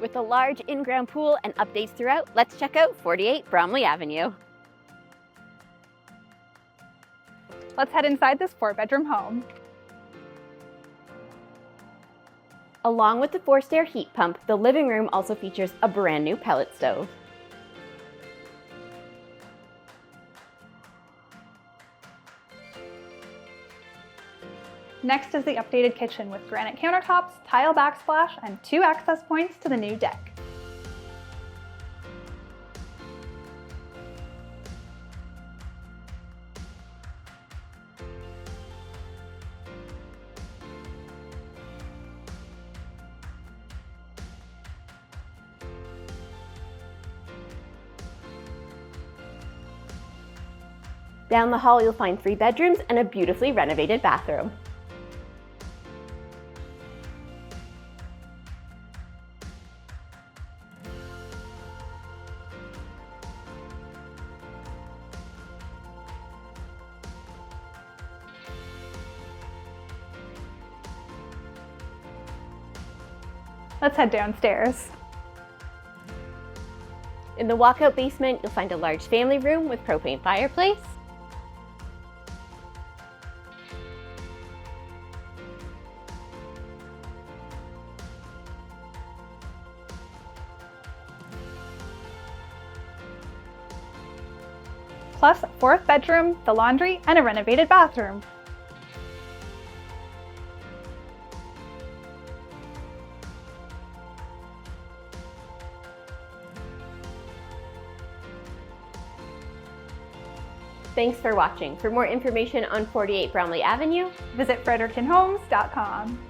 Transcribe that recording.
With a large in-ground pool and updates throughout, let's check out 48 Bromley Avenue. Let's head inside this 4-bedroom home. Along with the forced air heat pump, the living room also features a brand new pellet stove. Next is the updated kitchen with granite countertops, tile backsplash, and 2 access points to the new deck. Down the hall, you'll find 3 bedrooms and a beautifully renovated bathroom. Let's head downstairs. In the walkout basement, you'll find a large family room with propane fireplace, plus a 4th bedroom, the laundry, and a renovated bathroom. Thanks for watching. For more information on 48 Bromley Avenue, Visit frederictonhomes.com.